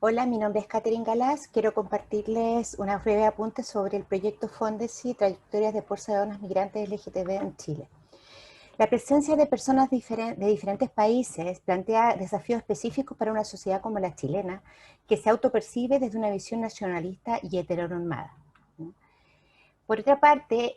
Hola, mi nombre es Catherine Galás. Quiero compartirles una breve apunte sobre el proyecto Fondesi, trayectorias de personas migrantes LGTB en Chile. La presencia de personas de diferentes países plantea desafíos específicos para una sociedad como la chilena, que se autopercibe desde una visión nacionalista y heteronormada. Por otra parte,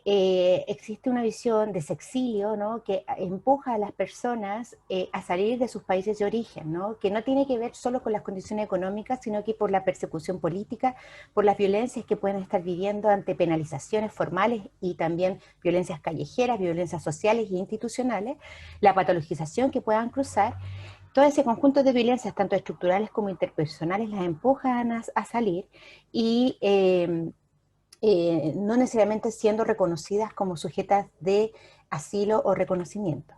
existe una visión de sexilio, ¿no?, que empuja a las personas a salir de sus países de origen, ¿no?, que no tiene que ver solo con las condiciones económicas, sino que por la persecución política, por las violencias que pueden estar viviendo ante penalizaciones formales y también violencias callejeras, violencias sociales e institucionales, la patologización que puedan cruzar. Todo ese conjunto de violencias, tanto estructurales como interpersonales, las empujan a salir y no necesariamente siendo reconocidas como sujetas de asilo o reconocimiento.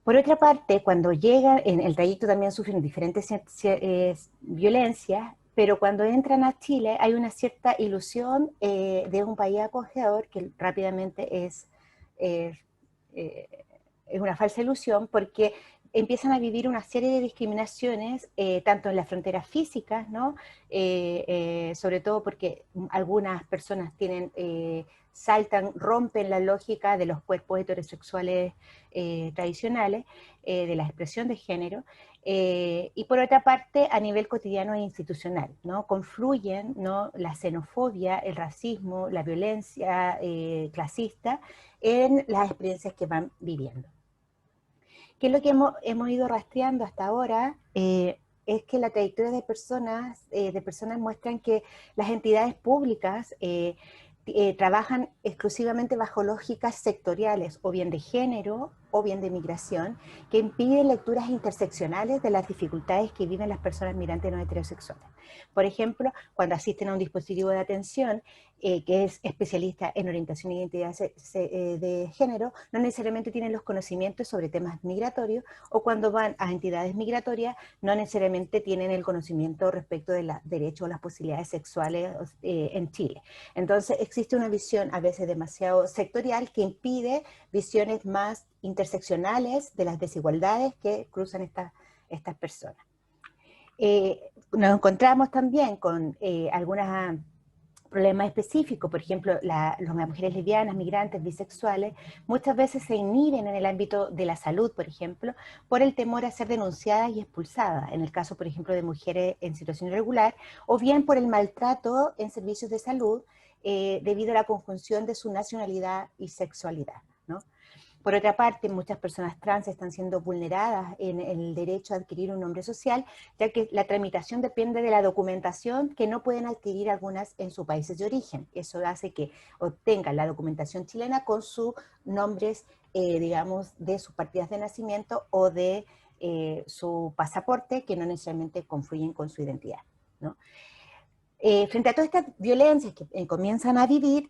Por otra parte, cuando llegan, en el trayecto también sufren diferentes violencias, pero cuando entran a Chile hay una cierta ilusión de un país acogedor que rápidamente eh, eh, es una falsa ilusión, porque empiezan a vivir una serie de discriminaciones, tanto en las fronteras físicas, ¿no? Sobre todo porque algunas personas tienen, saltan, rompen la lógica de los cuerpos heterosexuales tradicionales, de la expresión de género, y por otra parte a nivel cotidiano e institucional, ¿no? Confluyen, ¿no?, la xenofobia, el racismo, la violencia clasista en las experiencias que van viviendo. ¿Qué es lo que hemos ido rastreando hasta ahora? Es que la trayectoria de personas muestran que las entidades públicas trabajan exclusivamente bajo lógicas sectoriales, o bien de género, o bien de migración, que impiden lecturas interseccionales de las dificultades que viven las personas migrantes no heterosexuales. Por ejemplo, cuando asisten a un dispositivo de atención que es especialista en orientación e identidad de género, no necesariamente tienen los conocimientos sobre temas migratorios, o cuando van a entidades migratorias, no necesariamente tienen el conocimiento respecto de los derechos o las posibilidades sexuales en Chile. Entonces existe una visión a veces demasiado sectorial que impide visiones más interseccionales de las desigualdades que cruzan estas personas. Nos encontramos también con algunos problemas específicos. Por ejemplo, las mujeres lesbianas, migrantes, bisexuales, muchas veces se inhiben en el ámbito de la salud, por ejemplo, por el temor a ser denunciadas y expulsadas, en el caso, por ejemplo, de mujeres en situación irregular, o bien por el maltrato en servicios de salud debido a la conjunción de su nacionalidad y sexualidad, ¿no? Por otra parte, muchas personas trans están siendo vulneradas en el derecho a adquirir un nombre social, ya que la tramitación depende de la documentación que no pueden adquirir algunas en sus países de origen. Eso hace que obtengan la documentación chilena con sus nombres, digamos, de sus partidas de nacimiento o de su pasaporte, que no necesariamente confluyen con su identidad, ¿no? Frente a todas estas violencias que comienzan a vivir,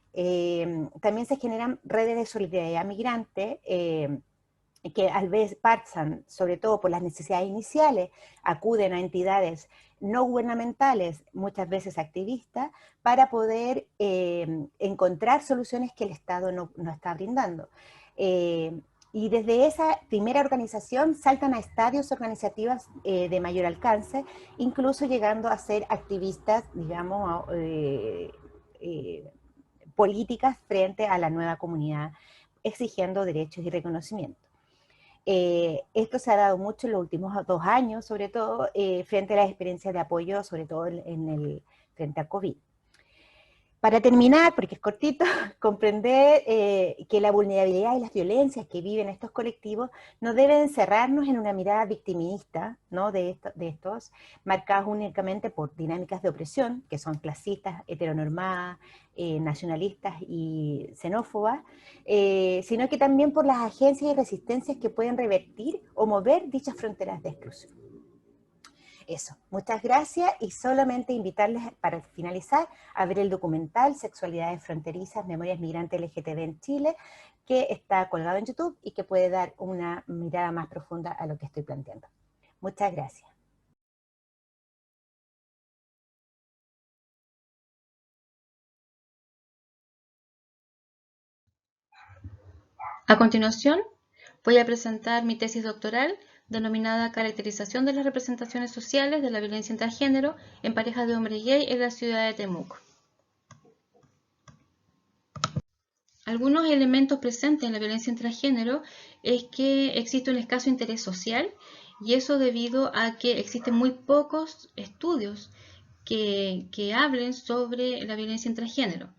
también se generan redes de solidaridad migrante que a veces pasan, sobre todo por las necesidades iniciales, acuden a entidades no gubernamentales, muchas veces activistas, para poder encontrar soluciones que el Estado no está brindando. Y desde esa primera organización saltan a estadios organizativos de mayor alcance, incluso llegando a ser activistas, digamos, políticas frente a la nueva comunidad, exigiendo derechos y reconocimiento. Esto se ha dado mucho en los últimos 2 años, sobre todo frente a las experiencias de apoyo, sobre todo frente a COVID. Para terminar, porque es cortito, comprender que la vulnerabilidad y las violencias que viven estos colectivos no deben encerrarnos en una mirada victimista, ¿no?, de estos, marcadas únicamente por dinámicas de opresión, que son clasistas, heteronormadas, nacionalistas y xenófobas, sino que también por las agencias y resistencias que pueden revertir o mover dichas fronteras de exclusión. Eso, muchas gracias, y solamente invitarles para finalizar a ver el documental Sexualidades Fronterizas, Memorias Migrantes LGTB en Chile, que está colgado en YouTube y que puede dar una mirada más profunda a lo que estoy planteando. Muchas gracias. A continuación, voy a presentar mi tesis doctoral denominada Caracterización de las representaciones sociales de la violencia intragénero en parejas de hombres gay en la ciudad de Temuco. Algunos elementos presentes en la violencia intragénero es que existe un escaso interés social, y eso debido a que existen muy pocos estudios que hablen sobre la violencia intragénero.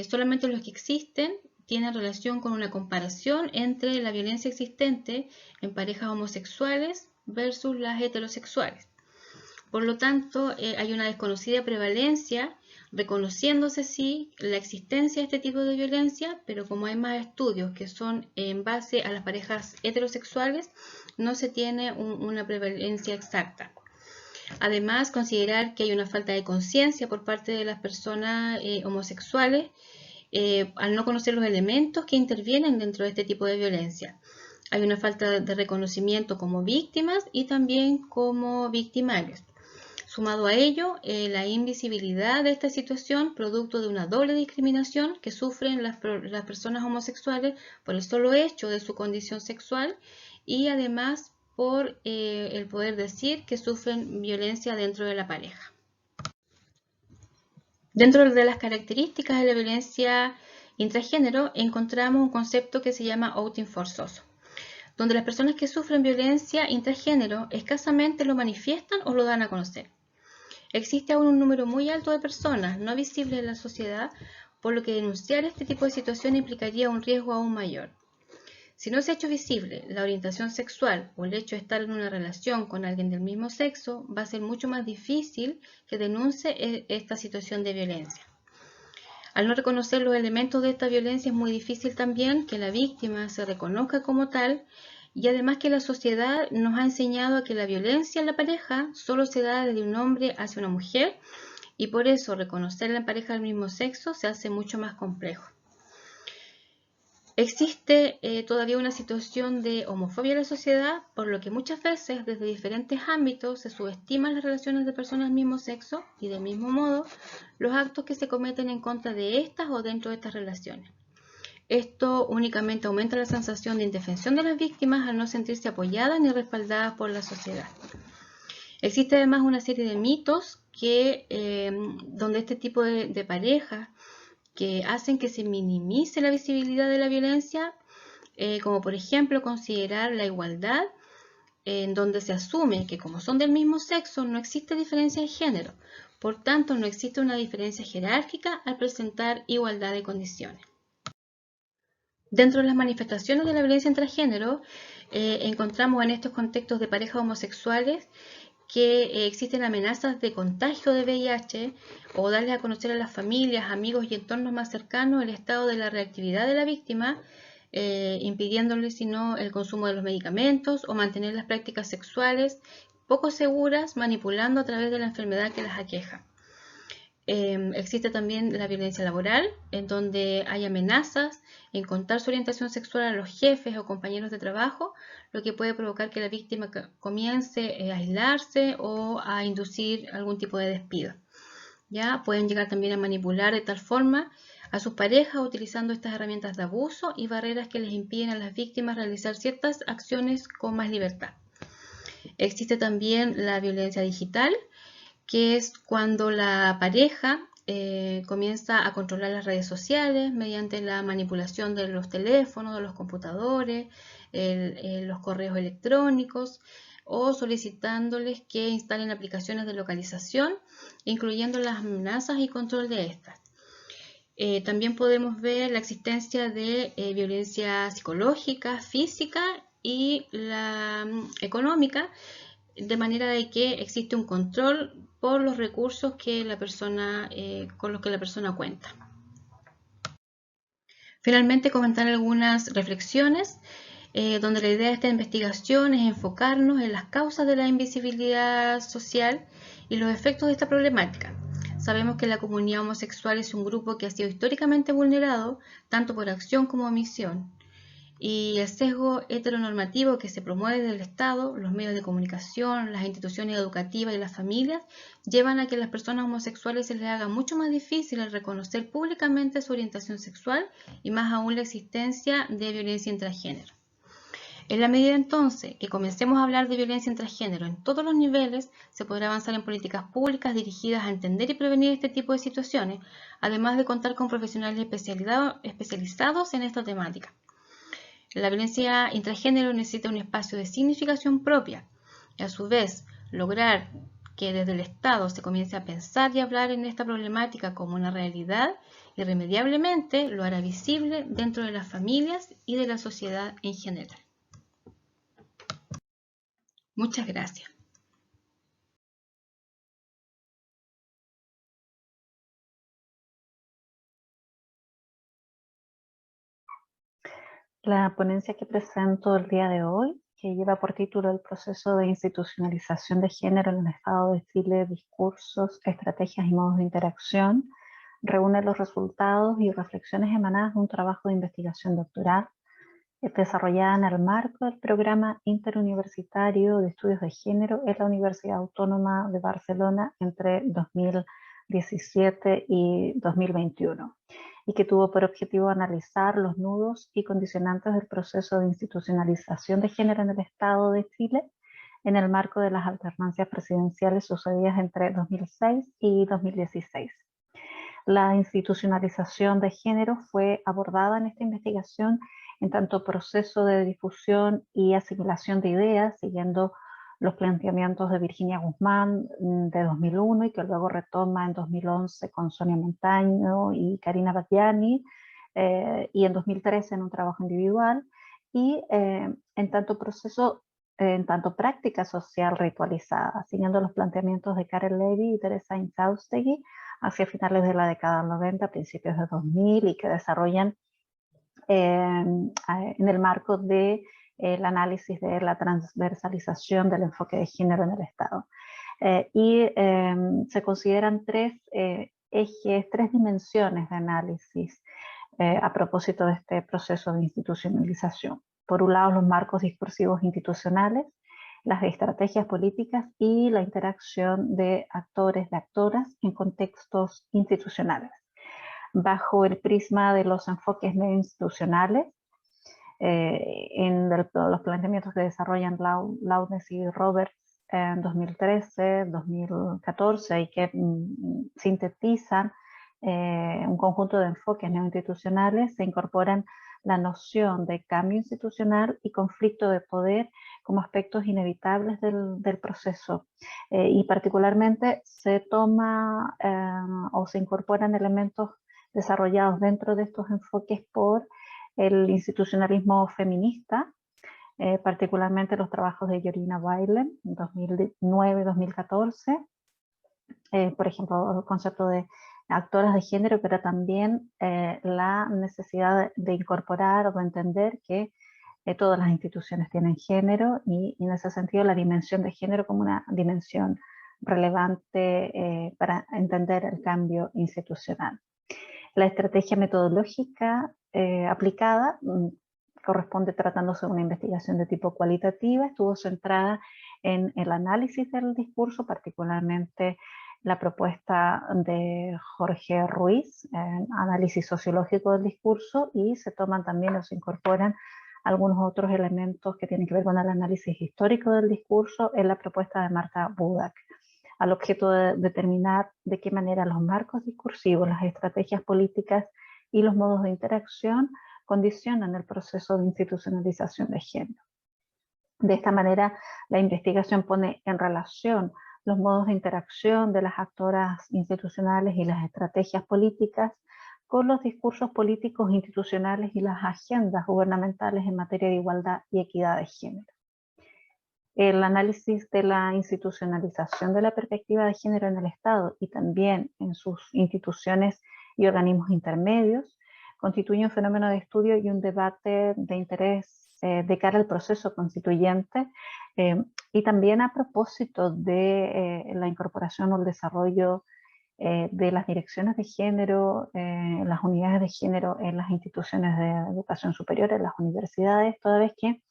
Solamente los que existen tienen relación con una comparación entre la violencia existente en parejas homosexuales versus las heterosexuales. Por lo tanto, hay una desconocida prevalencia, reconociéndose sí la existencia de este tipo de violencia, pero como hay más estudios que son en base a las parejas heterosexuales, no se tiene una prevalencia exacta. Además, considerar que hay una falta de conciencia por parte de las personas homosexuales al no conocer los elementos que intervienen dentro de este tipo de violencia. Hay una falta de reconocimiento como víctimas y también como victimarios. Sumado a ello, la invisibilidad de esta situación, producto de una doble discriminación que sufren las personas homosexuales por el solo hecho de su condición sexual, y además por el poder decir que sufren violencia dentro de la pareja. Dentro de las características de la violencia intragénero encontramos un concepto que se llama outing forzoso, donde las personas que sufren violencia intragénero escasamente lo manifiestan o lo dan a conocer. Existe aún un número muy alto de personas no visibles en la sociedad, por lo que denunciar este tipo de situación implicaría un riesgo aún mayor. Si no se ha hecho visible la orientación sexual o el hecho de estar en una relación con alguien del mismo sexo, va a ser mucho más difícil que denuncie esta situación de violencia. Al no reconocer los elementos de esta violencia, es muy difícil también que la víctima se reconozca como tal, y además que la sociedad nos ha enseñado a que la violencia en la pareja solo se da desde un hombre hacia una mujer, y por eso reconocer la pareja del mismo sexo se hace mucho más complejo. Existe todavía una situación de homofobia en la sociedad, por lo que muchas veces desde diferentes ámbitos se subestiman las relaciones de personas del mismo sexo y del mismo modo los actos que se cometen en contra de estas o dentro de estas relaciones. Esto únicamente aumenta la sensación de indefensión de las víctimas al no sentirse apoyadas ni respaldadas por la sociedad. Existe además una serie de mitos donde este tipo de parejas que hacen que se minimice la visibilidad de la violencia, como por ejemplo considerar la igualdad, en donde se asume que como son del mismo sexo no existe diferencia de género, por tanto no existe una diferencia jerárquica al presentar igualdad de condiciones. Dentro de las manifestaciones de la violencia intragénero, encontramos en estos contextos de parejas homosexuales que existen amenazas de contagio de VIH, o darles a conocer a las familias, amigos y entornos más cercanos el estado de la reactividad de la víctima, impidiéndole sino el consumo de los medicamentos o mantener las prácticas sexuales poco seguras, manipulando a través de la enfermedad que las aqueja. Existe también la violencia laboral, en donde hay amenazas en contar su orientación sexual a los jefes o compañeros de trabajo, lo que puede provocar que la víctima comience a aislarse o a inducir algún tipo de despido. ¿Ya? Pueden llegar también a manipular de tal forma a sus parejas utilizando estas herramientas de abuso y barreras que les impiden a las víctimas realizar ciertas acciones con más libertad. Existe también la violencia digital, que es cuando la pareja comienza a controlar las redes sociales mediante la manipulación de los teléfonos, de los computadores, los correos electrónicos, o solicitándoles que instalen aplicaciones de localización, incluyendo las amenazas y control de estas. También podemos ver la existencia de violencia psicológica, física y la económica, de manera de que existe un control por los recursos que con los que la persona cuenta. Finalmente, comentar algunas reflexiones, donde la idea de esta investigación es enfocarnos en las causas de la invisibilidad social y los efectos de esta problemática. Sabemos que la comunidad homosexual es un grupo que ha sido históricamente vulnerado, tanto por acción como omisión. Y el sesgo heteronormativo que se promueve desde el Estado, los medios de comunicación, las instituciones educativas y las familias llevan a que a las personas homosexuales se les haga mucho más difícil el reconocer públicamente su orientación sexual y más aún la existencia de violencia intragénero. En la medida entonces que comencemos a hablar de violencia intragénero en todos los niveles, se podrá avanzar en políticas públicas dirigidas a entender y prevenir este tipo de situaciones, además de contar con profesionales especializados en esta temática. La violencia intragénero necesita un espacio de significación propia y a su vez lograr que desde el Estado se comience a pensar y hablar en esta problemática como una realidad, irremediablemente lo hará visible dentro de las familias y de la sociedad en general. Muchas gracias. La ponencia que presento el día de hoy, que lleva por título el proceso de institucionalización de género en el Estado de Chile, discursos, estrategias y modos de interacción, reúne los resultados y reflexiones emanadas de un trabajo de investigación doctoral desarrollada en el marco del Programa Interuniversitario de Estudios de Género en la Universidad Autónoma de Barcelona entre 2017 y 2021, y que tuvo por objetivo analizar los nudos y condicionantes del proceso de institucionalización de género en el Estado de Chile en el marco de las alternancias presidenciales sucedidas entre 2006 y 2016. La institucionalización de género fue abordada en esta investigación en tanto proceso de difusión y asimilación de ideas, siguiendo los planteamientos de Virginia Guzmán de 2001 y que luego retoma en 2011 con Sonia Montaño y Karina Battiani, y en 2013 en un trabajo individual, y en tanto proceso, en tanto práctica social ritualizada, siguiendo los planteamientos de Karen Levy y Teresa Insaustegui hacia finales de la década del 90, principios de 2000, y que desarrollan en el marco del análisis de la transversalización del enfoque de género en el Estado. Se consideran tres ejes, tres dimensiones de análisis a propósito de este proceso de institucionalización. Por un lado, los marcos discursivos institucionales, las estrategias políticas y la interacción de actores, de actoras en contextos institucionales. Bajo el prisma de los enfoques no institucionales, en los planteamientos que desarrollan Loudness y Roberts en 2013, 2014 y que sintetizan un conjunto de enfoques neoinstitucionales, se incorporan la noción de cambio institucional y conflicto de poder como aspectos inevitables del proceso, y particularmente se toma o se incorporan elementos desarrollados dentro de estos enfoques por el institucionalismo feminista, particularmente los trabajos de Jorina Weilen en 2009-2014, por ejemplo, el concepto de actoras de género, pero también la necesidad de incorporar o de entender que todas las instituciones tienen género y en ese sentido la dimensión de género como una dimensión relevante para entender el cambio institucional. La estrategia metodológica aplicada corresponde tratándose de una investigación de tipo cualitativa, estuvo centrada en el análisis del discurso, particularmente la propuesta de Jorge Ruiz, análisis sociológico del discurso, y se toman también o se incorporan algunos otros elementos que tienen que ver con el análisis histórico del discurso en la propuesta de Marta Budak, al objeto de determinar de qué manera los marcos discursivos, las estrategias políticas y los modos de interacción condicionan el proceso de institucionalización de género. De esta manera, la investigación pone en relación los modos de interacción de las actoras institucionales y las estrategias políticas con los discursos políticos institucionales y las agendas gubernamentales en materia de igualdad y equidad de género. El análisis de la institucionalización de la perspectiva de género en el Estado y también en sus instituciones y organismos intermedios constituye un fenómeno de estudio y un debate de interés de cara al proceso constituyente, y también a propósito de la incorporación o el desarrollo de las direcciones de género, las unidades de género en las instituciones de educación superior, en las universidades, toda vez que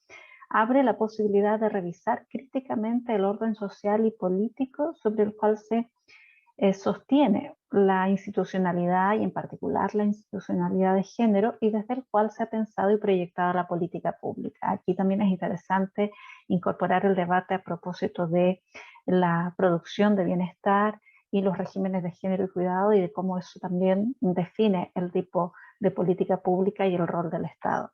abre la posibilidad de revisar críticamente el orden social y político sobre el cual se sostiene la institucionalidad y en particular la institucionalidad de género y desde el cual se ha pensado y proyectado la política pública. Aquí también es interesante incorporar el debate a propósito de la producción de bienestar y los regímenes de género y cuidado y de cómo eso también define el tipo de política pública y el rol del Estado.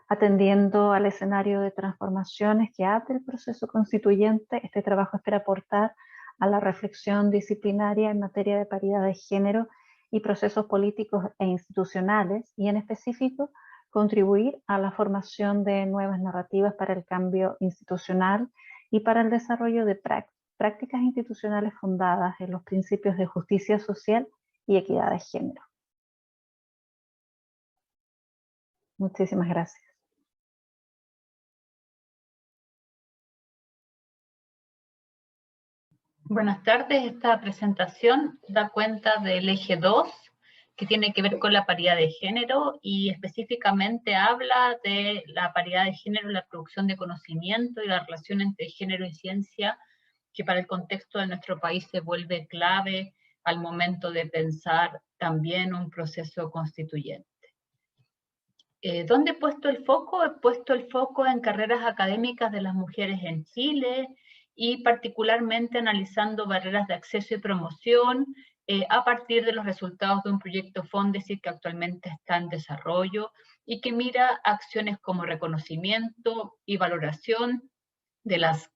Atendiendo al escenario de transformaciones que abre el proceso constituyente, este trabajo espera aportar a la reflexión disciplinaria en materia de paridad de género y procesos políticos e institucionales, y en específico contribuir a la formación de nuevas narrativas para el cambio institucional y para el desarrollo de prácticas institucionales fundadas en los principios de justicia social y equidad de género. Muchísimas gracias. Buenas tardes. Esta presentación da cuenta del eje 2, que tiene que ver con la paridad de género y específicamente habla de la paridad de género en la producción de conocimiento y la relación entre género y ciencia, que para el contexto de nuestro país se vuelve clave al momento de pensar también un proceso constituyente. ¿Dónde he puesto el foco? He puesto el foco en carreras académicas de las mujeres en Chile, y particularmente analizando barreras de acceso y promoción a partir de los resultados de un proyecto Fondesit que actualmente está en desarrollo y que mira acciones como reconocimiento y valoración de las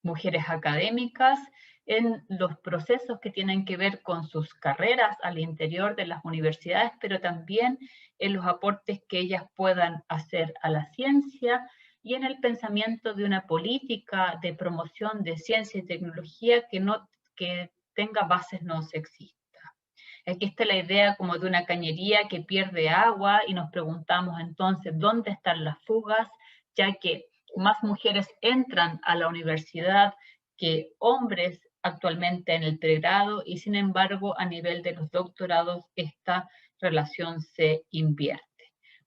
mujeres académicas en los procesos que tienen que ver con sus carreras al interior de las universidades, pero también en los aportes que ellas puedan hacer a la ciencia y en el pensamiento de una política de promoción de ciencia y tecnología que tenga bases no sexistas. Aquí está la idea como de una cañería que pierde agua y nos preguntamos entonces dónde están las fugas, ya que más mujeres entran a la universidad que hombres actualmente en el pregrado, y sin embargo a nivel de los doctorados esta relación se invierte.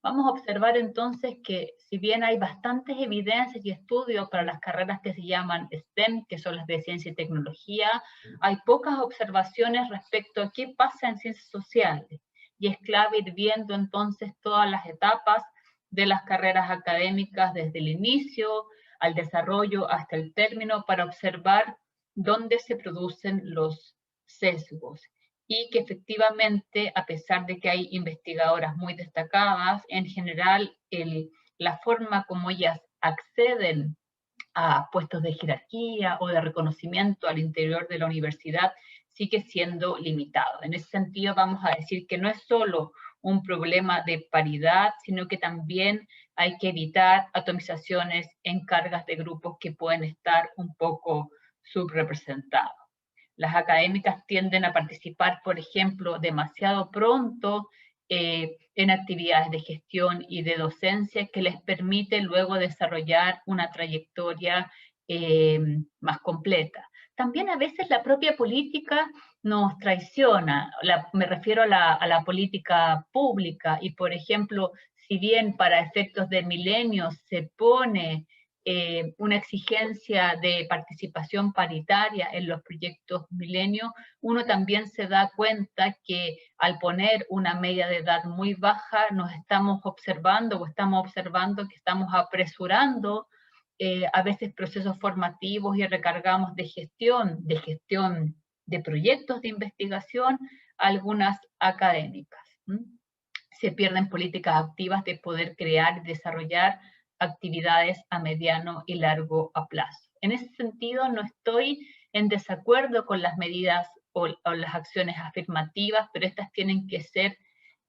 Vamos a observar entonces que si bien hay bastantes evidencias y estudios para las carreras que se llaman STEM, que son las de ciencia y tecnología, hay pocas observaciones respecto a qué pasa en ciencias sociales, y es clave ir viendo entonces todas las etapas de las carreras académicas desde el inicio al desarrollo hasta el término para observar dónde se producen los sesgos. Y que efectivamente, a pesar de que hay investigadoras muy destacadas, en general la forma como ellas acceden a puestos de jerarquía o de reconocimiento al interior de la universidad sigue siendo limitado. En ese sentido vamos a decir que no es solo un problema de paridad, sino que también hay que evitar atomizaciones en cargas de grupos que pueden estar un poco subrepresentados. Las académicas tienden a participar, por ejemplo, demasiado pronto en actividades de gestión y de docencia que les permite luego desarrollar una trayectoria más completa. También a veces la propia política nos traiciona, me refiero a la política pública, y por ejemplo, si bien para efectos de milenio se pone una exigencia de participación paritaria en los proyectos milenio, uno también se da cuenta que al poner una media de edad muy baja nos estamos observando que estamos apresurando a veces procesos formativos y recargamos de gestión de proyectos de investigación a algunas académicas. Se pierden políticas activas de poder crear y desarrollar actividades a mediano y largo plazo. En ese sentido, no estoy en desacuerdo con las medidas o las acciones afirmativas, pero estas tienen que ser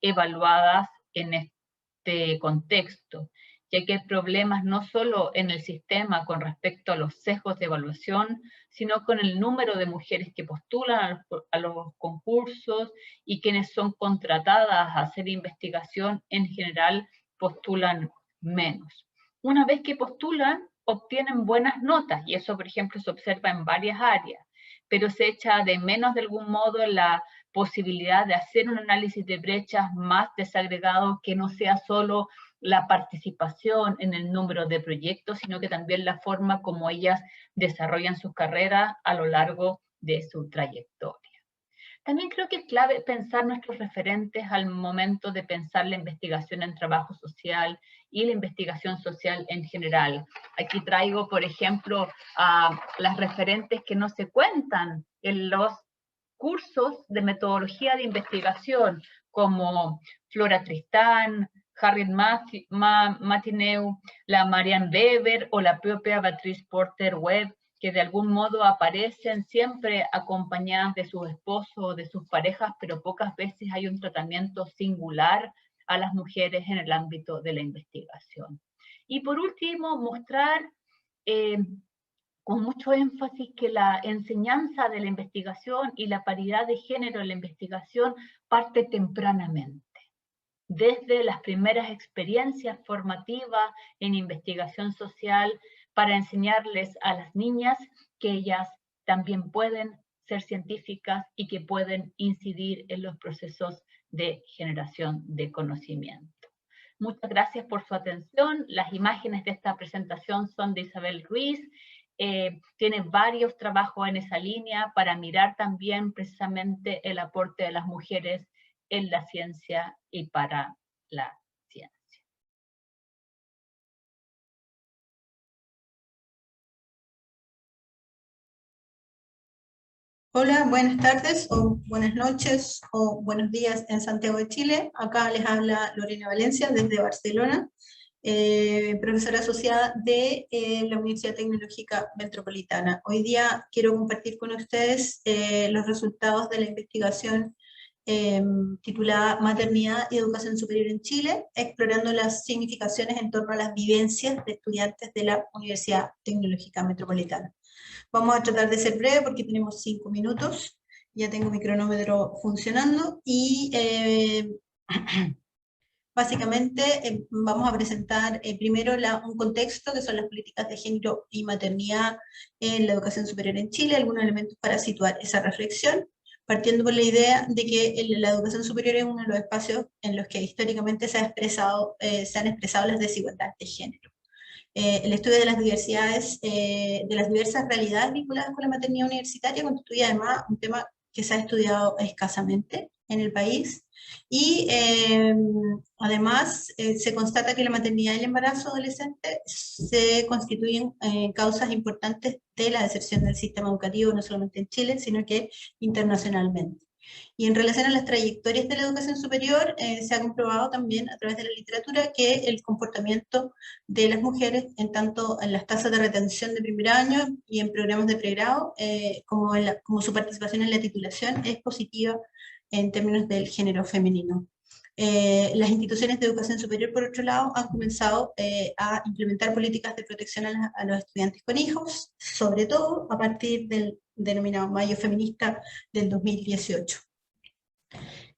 evaluadas en este contexto, ya que hay problemas no solo en el sistema con respecto a los sesgos de evaluación, sino con el número de mujeres que postulan a los concursos, y quienes son contratadas a hacer investigación en general postulan menos. Una vez que postulan, obtienen buenas notas, y eso, por ejemplo, se observa en varias áreas, pero se echa de menos de algún modo la posibilidad de hacer un análisis de brechas más desagregado, que no sea solo la participación en el número de proyectos, sino que también la forma como ellas desarrollan sus carreras a lo largo de su trayectoria. También creo que es clave pensar nuestros referentes al momento de pensar la investigación en trabajo social y la investigación social en general. Aquí traigo, por ejemplo, a las referentes que no se cuentan en los cursos de metodología de investigación, como Flora Tristán, Harriet Martineau, la Marianne Weber o la propia Beatrice Porter Webb, que de algún modo aparecen siempre acompañadas de sus esposos o de sus parejas, pero pocas veces hay un tratamiento singular a las mujeres en el ámbito de la investigación. Y por último, mostrar con mucho énfasis que la enseñanza de la investigación y la paridad de género en la investigación parte tempranamente, desde las primeras experiencias formativas en investigación social, para enseñarles a las niñas que ellas también pueden ser científicas y que pueden incidir en los procesos de generación de conocimiento. Muchas gracias por su atención. Las imágenes de esta presentación son de Isabel Ruiz. Tiene varios trabajos en esa línea para mirar también precisamente el aporte de las mujeres en la ciencia y para la ciencia. Hola, buenas tardes o buenas noches o buenos días en Santiago de Chile. Acá les habla Lorena Valencia desde Barcelona, profesora asociada de la Universidad Tecnológica Metropolitana. Hoy día quiero compartir con ustedes los resultados de la investigación titulada Maternidad y Educación Superior en Chile, explorando las significaciones en torno a las vivencias de estudiantes de la Universidad Tecnológica Metropolitana. Vamos a tratar de ser breve porque tenemos 5 minutos, ya tengo mi cronómetro funcionando y básicamente vamos a presentar primero un contexto que son las políticas de género y maternidad en la educación superior en Chile, algunos elementos para situar esa reflexión, partiendo por la idea de que la educación superior es uno de los espacios en los que históricamente se han expresado las desigualdades de género. El estudio de las diversidades, de las diversas realidades vinculadas con la maternidad universitaria constituye además un tema que se ha estudiado escasamente en el país y además se constata que la maternidad y el embarazo adolescente se constituyen causas importantes de la deserción del sistema educativo, no solamente en Chile, sino que internacionalmente. Y en relación a las trayectorias de la educación superior, se ha comprobado también a través de la literatura que el comportamiento de las mujeres, en tanto en las tasas de retención de primer año y en programas de pregrado, como su participación en la titulación, es positiva en términos del género femenino. Las instituciones de educación superior, por otro lado, han comenzado a implementar políticas de protección a los estudiantes con hijos, sobre todo a partir del denominado Mayo Feminista del 2018.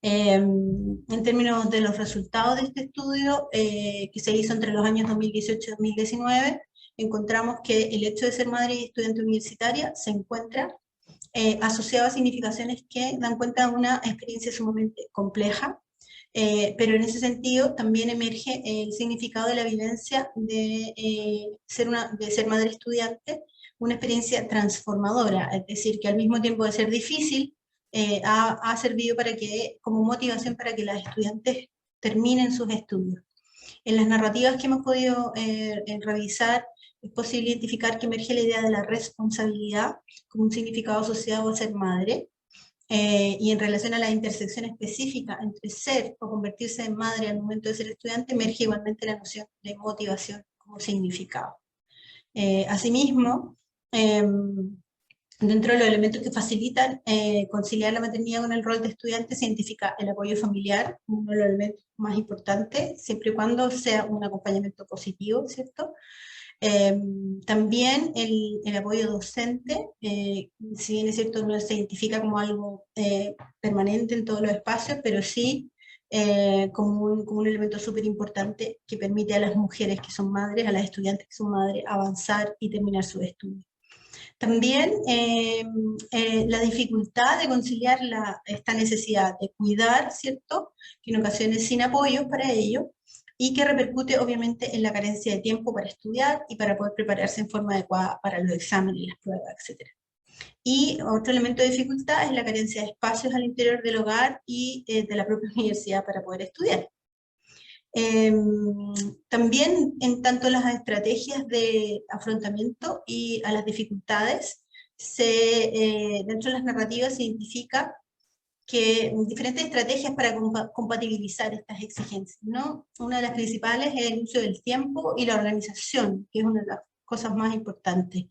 En términos de los resultados de este estudio, que se hizo entre los años 2018 y 2019, encontramos que el hecho de ser madre y estudiante universitaria se encuentra asociado a significaciones que dan cuenta de una experiencia sumamente compleja, pero en ese sentido también emerge el significado de la vivencia de ser madre estudiante, una experiencia transformadora, es decir, que al mismo tiempo de ser difícil, ha servido como motivación para que las estudiantes terminen sus estudios. En las narrativas que hemos podido revisar, es posible identificar que emerge la idea de la responsabilidad como un significado asociado a ser madre, y en relación a la intersección específica entre ser o convertirse en madre al momento de ser estudiante, emerge igualmente la noción de motivación como significado. Asimismo, dentro de los elementos que facilitan conciliar la maternidad con el rol de estudiante, se identifica el apoyo familiar, uno de los elementos más importantes, siempre y cuando sea un acompañamiento positivo, ¿cierto? También el apoyo docente, si bien es cierto no se identifica como algo permanente en todos los espacios, pero sí como un elemento súper importante que permite a las mujeres que son madres, a las estudiantes que son madres, avanzar y terminar sus estudios. También la dificultad de conciliar esta necesidad de cuidar, ¿cierto? Que en ocasiones sin apoyos para ello, y que repercute obviamente en la carencia de tiempo para estudiar y para poder prepararse en forma adecuada para los exámenes y las pruebas, etc. Y otro elemento de dificultad es la carencia de espacios al interior del hogar y de la propia universidad para poder estudiar. También en tanto las estrategias de afrontamiento y a las dificultades, dentro de las narrativas se identifica que diferentes estrategias para compatibilizar estas exigencias, ¿no? Una de las principales es el uso del tiempo y la organización, que es una de las cosas más importantes.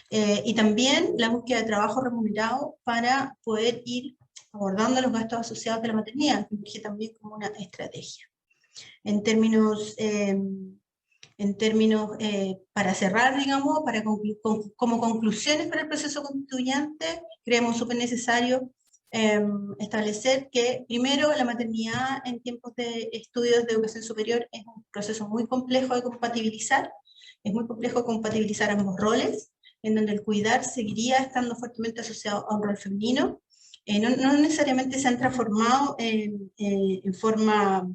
Y también la búsqueda de trabajo remunerado para poder ir abordando los gastos asociados de la maternidad, que emerge también como una estrategia. En términos, para cerrar, digamos, como conclusiones para el proceso constituyente, creemos súper necesario establecer que, primero, la maternidad en tiempos de estudios de educación superior es un proceso muy complejo de compatibilizar, es muy complejo compatibilizar ambos roles, en donde el cuidar seguiría estando fuertemente asociado a un rol femenino, no necesariamente se han transformado en forma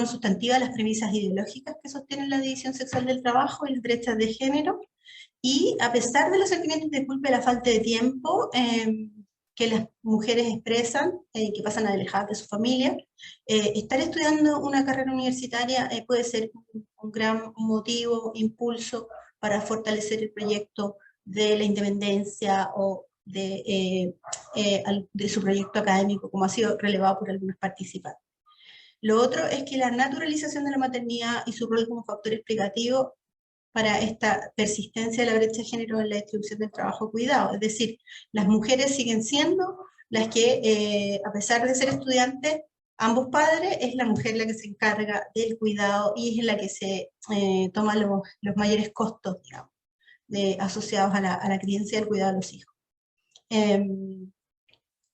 sustantiva las premisas ideológicas que sostienen la división sexual del trabajo y las brechas de género, y a pesar de los sentimientos de culpa y la falta de tiempo que las mujeres expresan, que pasan alejadas de su familia, estar estudiando una carrera universitaria puede ser un gran motivo, impulso para fortalecer el proyecto de la independencia o de su proyecto académico, como ha sido relevado por algunos participantes. Lo otro es que la naturalización de la maternidad y su rol como factor explicativo para esta persistencia de la brecha de género en la distribución del trabajo cuidado. Es decir, las mujeres siguen siendo las que, a pesar de ser estudiantes, ambos padres, es la mujer la que se encarga del cuidado y es la que se toma los mayores costos, digamos, asociados a la crianza y al cuidado de los hijos.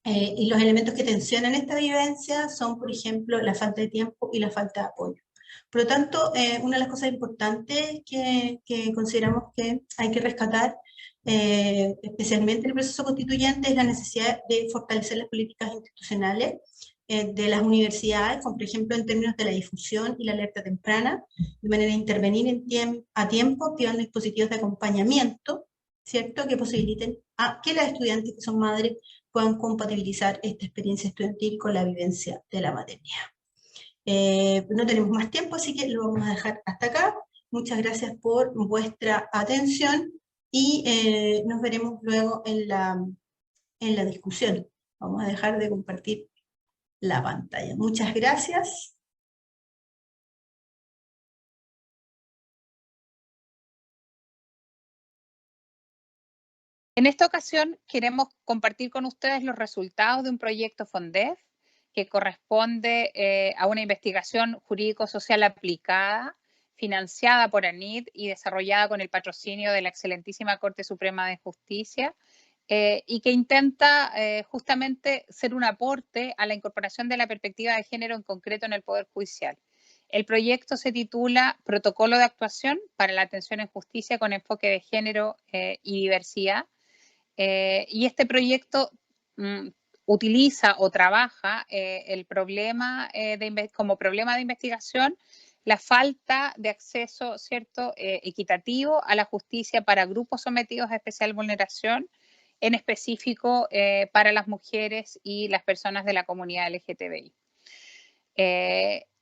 Y los elementos que tensionan esta vivencia son, por ejemplo, la falta de tiempo y la falta de apoyo. Por lo tanto, una de las cosas importantes que consideramos que hay que rescatar, especialmente en el proceso constituyente, es la necesidad de fortalecer las políticas institucionales de las universidades, como por ejemplo en términos de la difusión y la alerta temprana, de manera de intervenir a tiempo, activando dispositivos de acompañamiento, ¿cierto?, que posibiliten a que las estudiantes que son madres puedan compatibilizar esta experiencia estudiantil con la vivencia de la maternidad. No tenemos más tiempo, así que lo vamos a dejar hasta acá. Muchas gracias por vuestra atención y nos veremos luego en la discusión. Vamos a dejar de compartir la pantalla. Muchas gracias. En esta ocasión queremos compartir con ustedes los resultados de un proyecto FONDEF que corresponde a una investigación jurídico-social aplicada, financiada por ANID y desarrollada con el patrocinio de la excelentísima Corte Suprema de Justicia, y que intenta justamente ser un aporte a la incorporación de la perspectiva de género en concreto en el Poder Judicial. El proyecto se titula Protocolo de Actuación para la Atención en Justicia con enfoque de género y diversidad. Y este proyecto utiliza o trabaja el problema como problema de investigación la falta de acceso, ¿cierto?, equitativo a la justicia para grupos sometidos a especial vulneración, en específico para las mujeres y las personas de la comunidad LGTBI.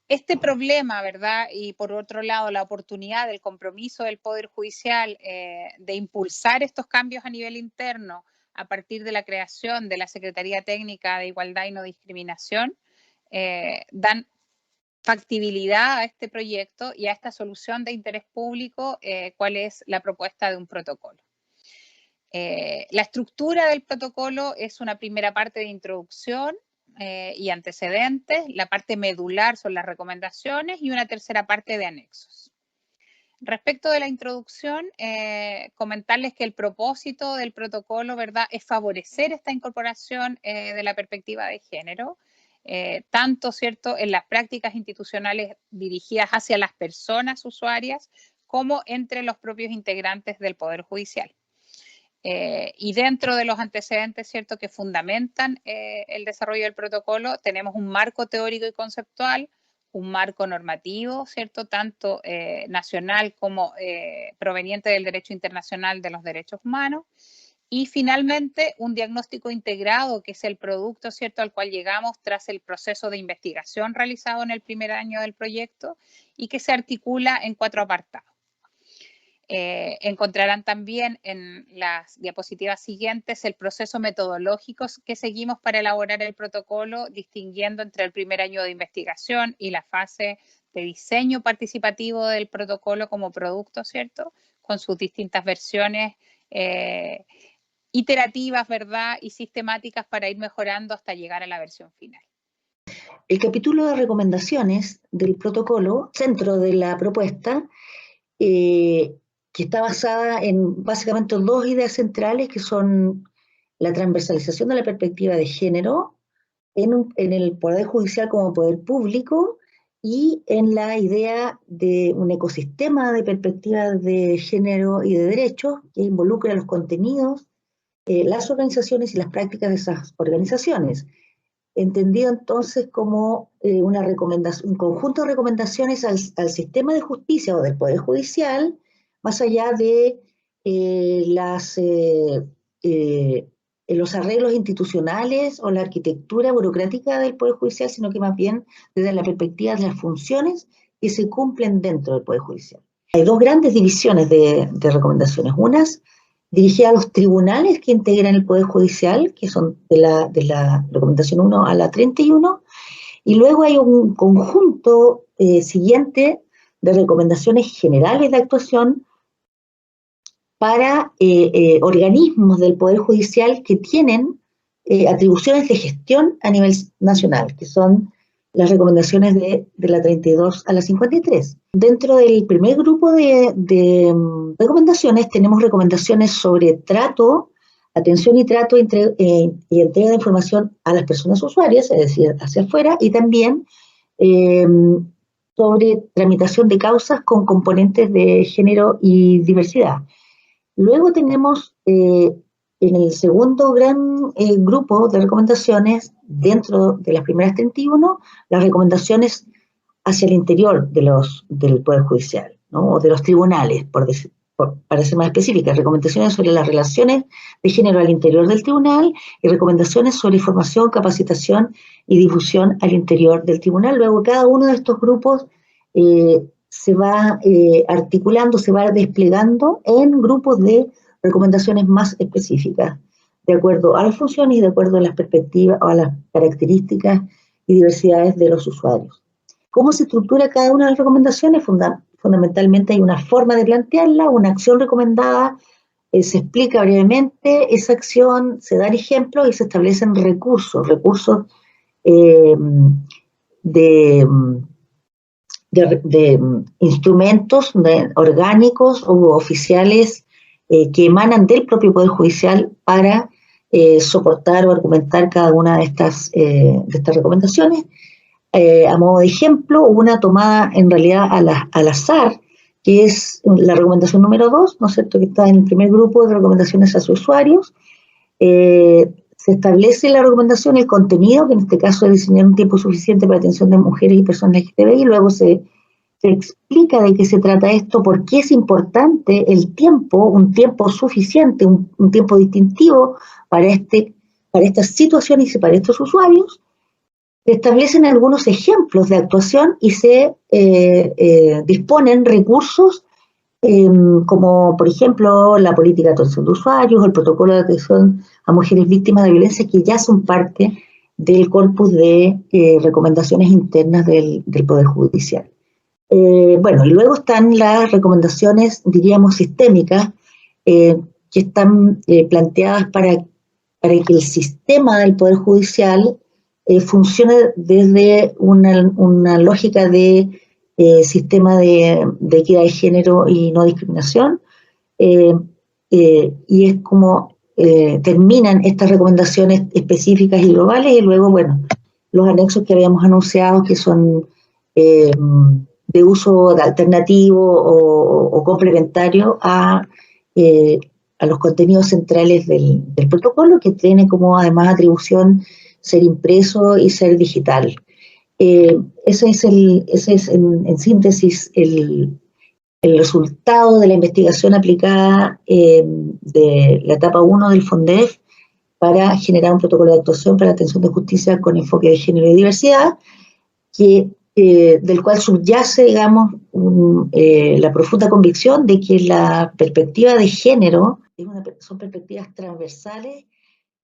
Este problema, ¿verdad? Y por otro lado, la oportunidad del compromiso del Poder Judicial de impulsar estos cambios a nivel interno a partir de la creación de la Secretaría Técnica de Igualdad y No Discriminación, dan factibilidad a este proyecto y a esta solución de interés público, cuál es la propuesta de un protocolo. La estructura del protocolo es una primera parte de introducción y antecedentes, la parte medular son las recomendaciones y una tercera parte de anexos. Respecto de la introducción, comentarles que el propósito del protocolo, ¿verdad?, es favorecer esta incorporación de la perspectiva de género, tanto, ¿cierto?, en las prácticas institucionales dirigidas hacia las personas usuarias como entre los propios integrantes del Poder Judicial. Y dentro de los antecedentes, ¿cierto?, que fundamentan el desarrollo del protocolo, tenemos un marco teórico y conceptual, un marco normativo, ¿cierto?, tanto nacional como proveniente del derecho internacional de los derechos humanos, Y finalmente, un diagnóstico integrado, que es el producto, ¿cierto?, al cual llegamos tras el proceso de investigación realizado en el primer año del proyecto y que se articula en 4 apartados. Encontrarán también en las diapositivas siguientes el proceso metodológico que seguimos para elaborar el protocolo, distinguiendo entre el primer año de investigación y la fase de diseño participativo del protocolo como producto, ¿cierto?, con sus distintas versiones iterativas, ¿verdad?, y sistemáticas para ir mejorando hasta llegar a la versión final. El capítulo de recomendaciones del protocolo, centro de la propuesta, que está basada en básicamente 2 ideas centrales, que son la transversalización de la perspectiva de género en el Poder Judicial como poder público y en la idea de un ecosistema de perspectivas de género y de derechos que involucra los contenidos, las organizaciones y las prácticas de esas organizaciones. Entendido entonces como un conjunto de recomendaciones al sistema de justicia o del Poder Judicial, más allá de los arreglos institucionales o la arquitectura burocrática del Poder Judicial, sino que más bien desde la perspectiva de las funciones que se cumplen dentro del Poder Judicial. Hay 2 grandes divisiones de recomendaciones. Unas dirigidas a los tribunales que integran el Poder Judicial, que son de la recomendación 1 a la 31, y luego hay un conjunto siguiente de recomendaciones generales de actuación para organismos del Poder Judicial que tienen atribuciones de gestión a nivel nacional, que son las recomendaciones de la 32 a la 53. Dentro del primer grupo de recomendaciones tenemos recomendaciones sobre trato, atención y trato y entrega de información a las personas usuarias, es decir, hacia afuera, y también sobre tramitación de causas con componentes de género y diversidad. Luego tenemos en el segundo gran grupo de recomendaciones, dentro de las primeras 31, las recomendaciones hacia el interior del Poder Judicial, ¿no?, o de los tribunales, para ser más específicas, recomendaciones sobre las relaciones de género al interior del tribunal y recomendaciones sobre formación, capacitación y difusión al interior del tribunal. Luego cada uno de estos grupos se va articulando, se va desplegando en grupos de recomendaciones más específicas, de acuerdo a las funciones y de acuerdo a las perspectivas o a las características y diversidades de los usuarios. ¿Cómo se estructura cada una de las recomendaciones? Fundamentalmente hay una forma de plantearla, una acción recomendada, se explica brevemente esa acción, se dan ejemplos y se establecen recursos de instrumentos orgánicos u oficiales que emanan del propio Poder Judicial para soportar o argumentar cada una de estas recomendaciones. A modo de ejemplo, una tomada en realidad al azar, que es la recomendación número 2, ¿no es cierto?, que está en el primer grupo de recomendaciones hacia usuarios. Se establece la recomendación, el contenido, que en este caso es diseñar un tiempo suficiente para atención de mujeres y personas LGTBI, y luego se explica de qué se trata esto, por qué es importante el tiempo, un tiempo suficiente, un tiempo distintivo para estas situaciones y para estos usuarios. Se establecen algunos ejemplos de actuación y se disponen recursos como, por ejemplo, la política de atención de usuarios o el protocolo de atención a mujeres víctimas de violencia, que ya son parte del corpus de recomendaciones internas del Poder Judicial. Bueno, y luego están las recomendaciones, diríamos, sistémicas, que están planteadas para que el sistema del Poder Judicial funcione desde una lógica de sistema de equidad de género y no discriminación, y es como terminan estas recomendaciones específicas y globales, y luego, bueno, los anexos que habíamos anunciado, que son de uso alternativo o complementario a los contenidos centrales del protocolo, que tiene como además atribución ser impreso y ser digital. Ese es en síntesis el resultado de la investigación aplicada de la etapa 1 del FONDEF para generar un protocolo de actuación para la atención de justicia con enfoque de género y diversidad, del cual subyace, digamos, la profunda convicción de que la perspectiva de género son perspectivas transversales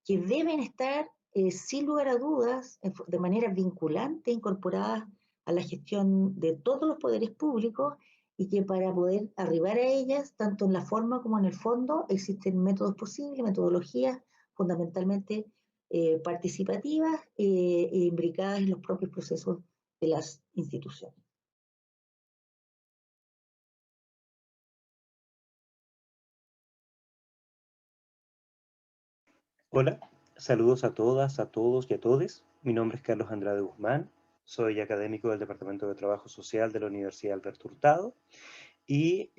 que deben estar, sin lugar a dudas, de manera vinculante, incorporadas a la gestión de todos los poderes públicos, y que para poder arribar a ellas, tanto en la forma como en el fondo, existen métodos posibles, metodologías fundamentalmente participativas e imbricadas en los propios procesos de las instituciones. Hola, saludos a todas, a todos y a todes. Mi nombre es Carlos Andrade Guzmán, soy académico del Departamento de Trabajo Social de la Universidad Alberto Hurtado, y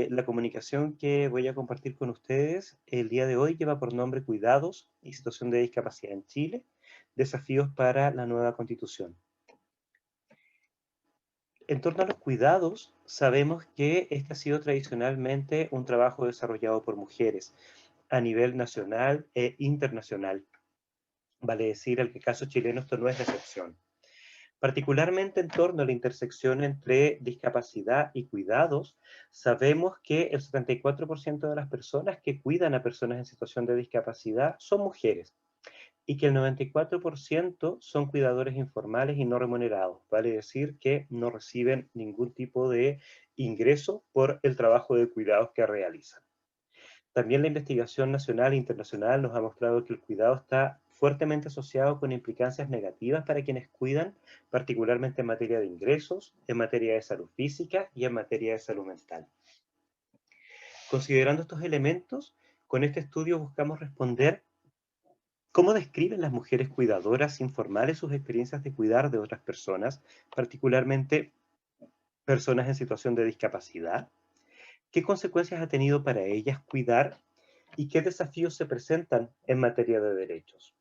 la comunicación que voy a compartir con ustedes el día de hoy lleva por nombre Cuidados y situación de discapacidad en Chile, desafíos para la nueva Constitución. En torno a los cuidados, sabemos que este ha sido tradicionalmente un trabajo desarrollado por mujeres a nivel nacional e internacional. Vale decir, en el caso chileno esto no es la excepción. Particularmente en torno a la intersección entre discapacidad y cuidados, sabemos que el 74% de las personas que cuidan a personas en situación de discapacidad son mujeres, y que el 94% son cuidadores informales y no remunerados. Vale decir que no reciben ningún tipo de ingreso por el trabajo de cuidados que realizan. También la investigación nacional e internacional nos ha mostrado que el cuidado está fuertemente asociado con implicancias negativas para quienes cuidan, particularmente en materia de ingresos, en materia de salud física y en materia de salud mental. Considerando estos elementos, con este estudio buscamos responder cómo describen las mujeres cuidadoras informales sus experiencias de cuidar de otras personas, particularmente personas en situación de discapacidad, qué consecuencias ha tenido para ellas cuidar y qué desafíos se presentan en materia de derechos.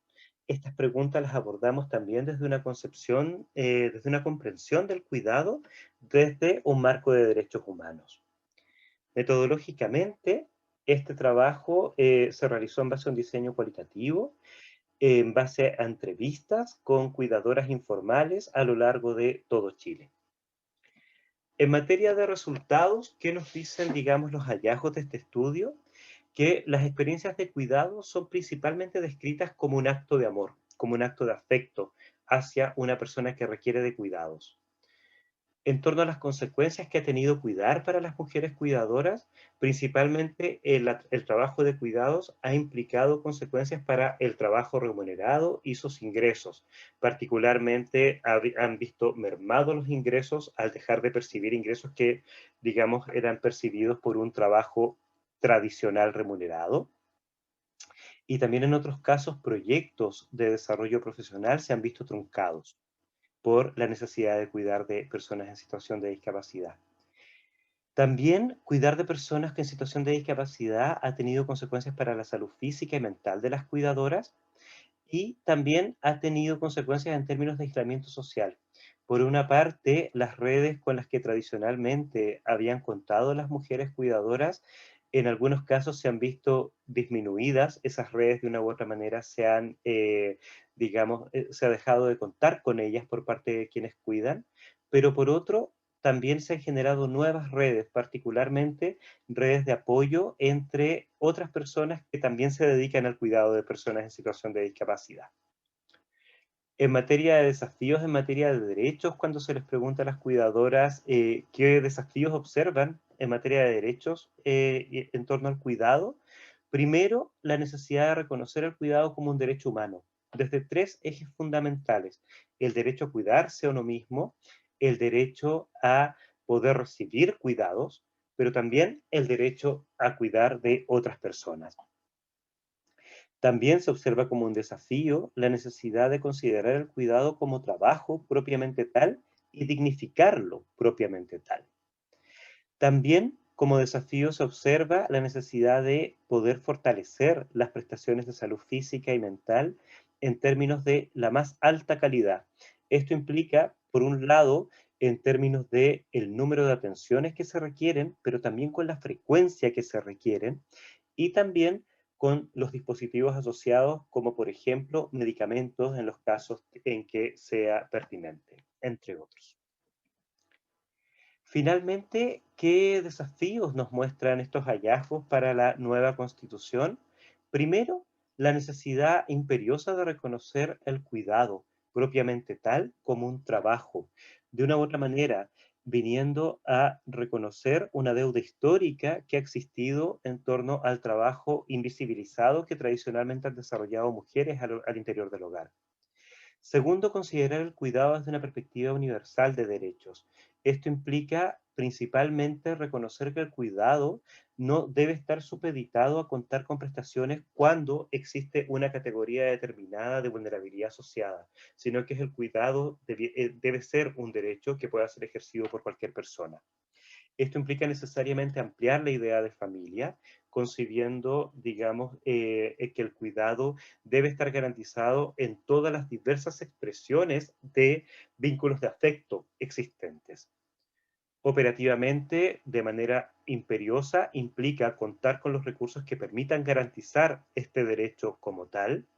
Estas preguntas las abordamos también desde una concepción, desde una comprensión del cuidado desde un marco de derechos humanos. Metodológicamente, este trabajo se realizó en base a un diseño cualitativo, en base a entrevistas con cuidadoras informales a lo largo de todo Chile. En materia de resultados, ¿qué nos dicen, digamos, los hallazgos de este estudio? Que las experiencias de cuidado son principalmente descritas como un acto de amor, como un acto de afecto hacia una persona que requiere de cuidados. En torno a las consecuencias que ha tenido cuidar para las mujeres cuidadoras, principalmente el trabajo de cuidados ha implicado consecuencias para el trabajo remunerado y sus ingresos. Particularmente han visto mermados los ingresos al dejar de percibir ingresos que, digamos, eran percibidos por un trabajo tradicional remunerado. Y también en otros casos, proyectos de desarrollo profesional se han visto truncados por la necesidad de cuidar de personas en situación de discapacidad. También cuidar de personas en situación de discapacidad ha tenido consecuencias para la salud física y mental de las cuidadoras, y también ha tenido consecuencias en términos de aislamiento social. Por una parte, las redes con las que tradicionalmente habían contado las mujeres cuidadoras, en algunos casos se han visto disminuidas, esas redes de una u otra manera se han, digamos, se ha dejado de contar con ellas por parte de quienes cuidan, pero por otro, también se han generado nuevas redes, particularmente redes de apoyo entre otras personas que también se dedican al cuidado de personas en situación de discapacidad. En materia de desafíos, en materia de derechos, cuando se les pregunta a las cuidadoras qué desafíos observan en materia de derechos en torno al cuidado, primero, la necesidad de reconocer el cuidado como un derecho humano, desde tres ejes fundamentales: el derecho a cuidarse a uno mismo, el derecho a poder recibir cuidados, pero también el derecho a cuidar de otras personas. También se observa como un desafío la necesidad de considerar el cuidado como trabajo propiamente tal y dignificarlo propiamente tal. También como desafío se observa la necesidad de poder fortalecer las prestaciones de salud física y mental en términos de la más alta calidad. Esto implica, por un lado, en términos de el número de atenciones que se requieren, pero también con la frecuencia que se requieren, y también con los dispositivos asociados, como por ejemplo medicamentos en los casos en que sea pertinente, entre otros. Finalmente, ¿qué desafíos nos muestran estos hallazgos para la nueva Constitución? Primero, la necesidad imperiosa de reconocer el cuidado propiamente tal como un trabajo, de una u otra manera, viniendo a reconocer una deuda histórica que ha existido en torno al trabajo invisibilizado que tradicionalmente han desarrollado mujeres al interior del hogar. Segundo, considerar el cuidado desde una perspectiva universal de derechos. Esto implica principalmente reconocer que el cuidado no debe estar supeditado a contar con prestaciones cuando existe una categoría determinada de vulnerabilidad asociada, sino que el cuidado debe ser un derecho que pueda ser ejercido por cualquier persona. Esto implica necesariamente ampliar la idea de familia, concibiendo, digamos, que el cuidado debe estar garantizado en todas las diversas expresiones de vínculos de afecto existentes. Operativamente, de manera imperiosa, implica contar con los recursos que permitan garantizar este derecho como tal,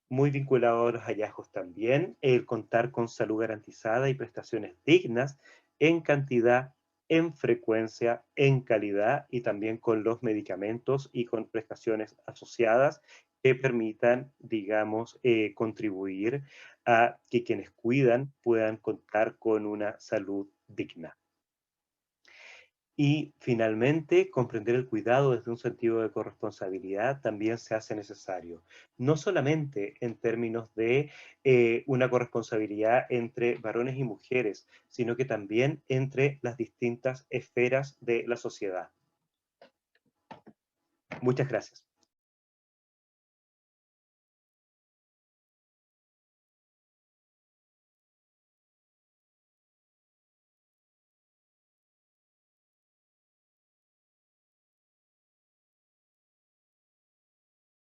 muy vinculado a los hallazgos también, el contar con salud garantizada y prestaciones dignas en cantidad, en frecuencia, en calidad y también con los medicamentos y con prestaciones asociadas que permitan, digamos, contribuir a que quienes cuidan puedan contar con una salud digna. Y finalmente, comprender el cuidado desde un sentido de corresponsabilidad también se hace necesario, no solamente en términos de una corresponsabilidad entre varones y mujeres, sino que también entre las distintas esferas de la sociedad. Muchas gracias.